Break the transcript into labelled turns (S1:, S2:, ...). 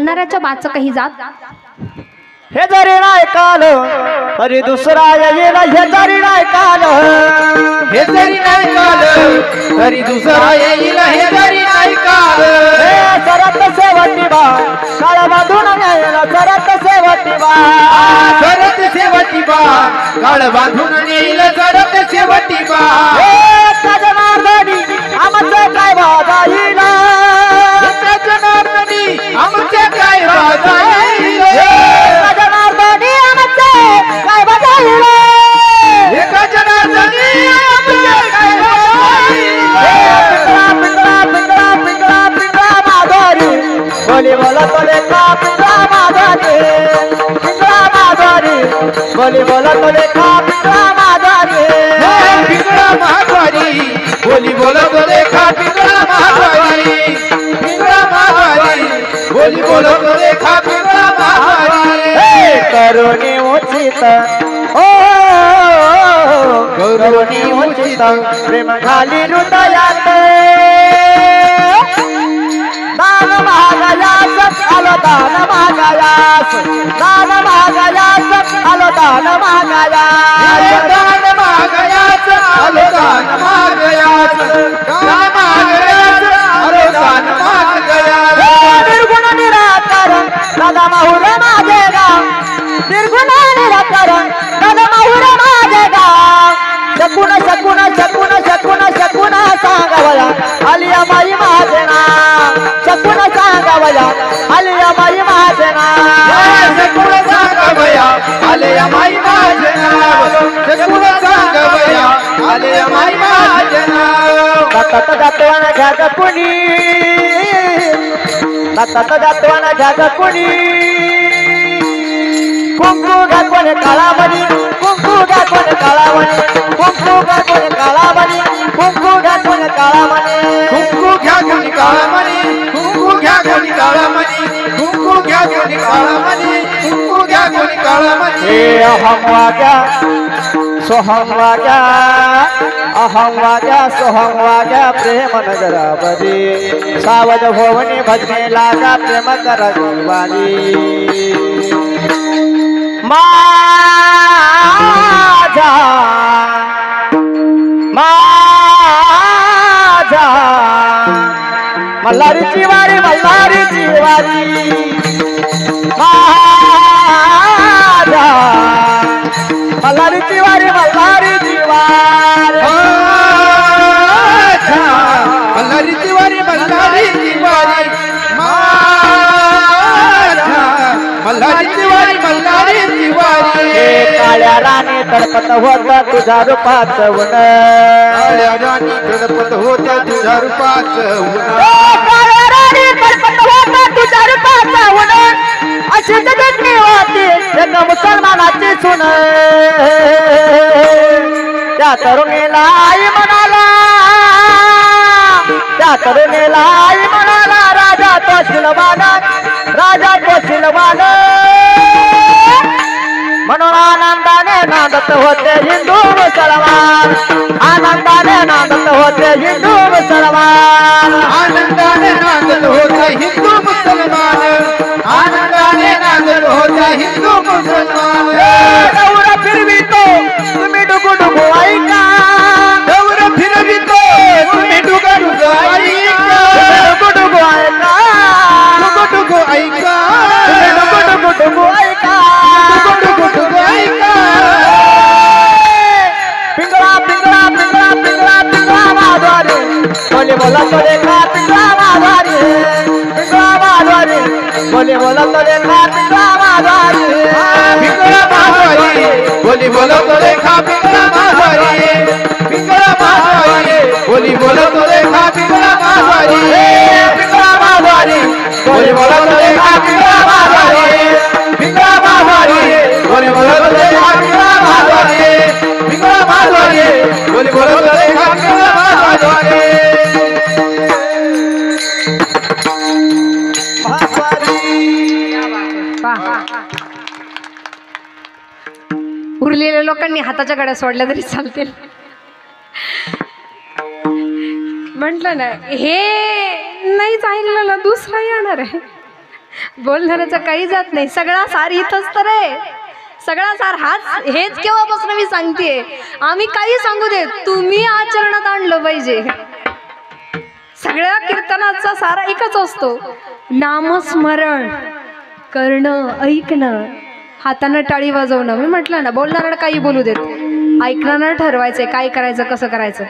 S1: बोलणाऱ्याच्या बाच काही जात
S2: हे जरी नाही काल तरी दुसरा येईल, हे जरी नाही काल,
S3: हे जरी नाही काल तरी दुसरा येईल, हे जरी नाही काल.
S2: हे सरत शेवटी बा काळ बांधून येईल, सरत शेवटी बा,
S3: सरत शेवटी बा काळ बांधून येईल, सरत शेवटी बा.
S2: हे जनार्दनी आमचे काय वादा येईल,
S3: जनार्दनी आमचे काय वादा येईल,
S2: जनार्दनी आमचे काय वादा येईल,
S3: एका जनार्दनी आमचे काय वादा येईल.
S2: पिंगळा पिंगळा पिंगळा पिंगळा माधुरी बोली बोला तोले का पिंगळा माधुरी, पिंगळा माधुरी बोली बोला तोले का पिंगळा माधुरी,
S3: पिंगळा महाद्वारी बोली बोलत रेखा, पिंगळा महाद्वारी, पिंगळा महाद्वारी बोली बोलत रेखा, पिंगळा महाद्वारी.
S2: करुणी उचित ओ करुणी उचित प्रेम घाली हृदयात, दान मागायास आलो दान मागायास, दान मागायास आलो दान मागायास,
S3: दान मागयाच आलो दान मागयाच, दान मागयाच आलो दान मागयाच.
S2: निर्गुण निराकार दादा माहुर माझे गाव, निर्गुण निराकार दादा माहुर माझे गाव, शकून शकून शकून शकून शकून सांगावया आलिया माई माझे नाव, शकून सांगावया आलिया माई माझे नाव,
S3: सकुळ सांग बया आले माई माझे नाव, सकुळ सांग बया आले माई माझे नाव.
S2: दत्त जातवान घ्या ग कुणी, दत्त जातवान घ्या ग कुणी, कुंकू घ्या कोणी काळामणी, कुंकू घ्या कोणी काळामणी, कुंकू घ्या कोणी काळामणी, कुंकू घ्या कोणी काळामणी,
S3: कुंकू घ्या कोणी काळामणी, कुंकू घ्या कोणी काळामणी, कुंकू घ्या कोणी काळामणी, कुंकू घ्या कोणी काळामणी.
S2: हे अहम वाग्या सोहम वाग्या, अहम वाग्या सोहम वाग्या प्रेम नगरावरी, सावध होवनी भजने लागा प्रेम करा जीवाली. माझा माझा मल्हारीची वारी, मल्हारीची वारी, माझा मल्हारीची वारी, मल्हारीची वारी,
S3: मल्हारीची वारी, मल्हारीची वारी, मल्हारीची वारी, मल्हारीची वारी.
S2: काळ्या राणी तडपत होत तुझ्या रूपाचं ऊन,
S3: काळ्या राणी तडपत होत्या तुझ्या रूपाचं ऊन,
S2: काळ्या राणी तडपत होत तुझ्या रूपाचं ऊन, अशी जगतली होती एक मुसलमानाची सून, त्या तरुणीला आई म्हणाला, त्या तरुणीला आई म्हणाला राजा तो शिलवान, राजा तो शिलवान, म्हणून आनंदाने नांदत होते हिंदू मुसलमान, आनंदाने नांदत होते हिंदू मुसलमान,
S3: आनंदाने नांदत होता हिंदू मुसलमान, आनंदाने नांदत होता हिंदू मुसलमान.
S2: दौरा फिरवितो तुम्ही डुगू डुगू ऐका,
S3: दौर फिरवितो तुम्ही डुगू डुगू ऐका,
S2: डुगू डुगू ऐका,
S3: डुगू डुगू ऐका,
S2: डुगू डुगू डुगू ऐका,
S3: डुगू डुगू डुगू ऐका.
S2: पिंगळा पिंगळा पिंगळा पिंगळा पिंगळा माधवारी बोले बोला तो देखा, पिंगळा माधवारी, पिंगळा माधवारी बोले बोला तो देखा, पिंगळा माधवारी,
S3: पिंगळा महाद्वारी बोली बोलत रेखा, पिंगळा महाद्वारी, पिंगळा महाद्वारी बोली बोलत रेखा, पिंगळा महाद्वारी,
S2: पिंगळा माधवारी
S3: बोली बोलत रेखा, पिंगळा महाद्वारी, पिंगळा महाद्वारी बोली बोलत रेखा, पिंगळा महाद्वारी, पिंगळा महाद्वारी बोली बोलत रेखा, पिंगळा महाद्वारी.
S1: उरलेल्या लोकांनी हाताच्या गड्या सोडल्या तरी चालतील. म्हटलं ना हे नाही चाललं दुसरा येणार आहे. बोलणाऱ्याचं काही जात नाही, सगळा सार इथंच तर आहे, सगळा सार हाच, हेच केव्हापासून मी सांगतेय. आम्ही काही सांगू दे, तुम्ही आचरणात आणलं पाहिजे. सगळ्या कीर्तनाचा सारा एकच असतो, नामस्मरण करणं, ऐकणं, हातानं टाळी वाजवणं. मी म्हटलं ना, बोलणाऱ्याला काही बोलू देत, ऐकणाऱ्यानं ठरवायचंय काय करायचं, कसं करायचं.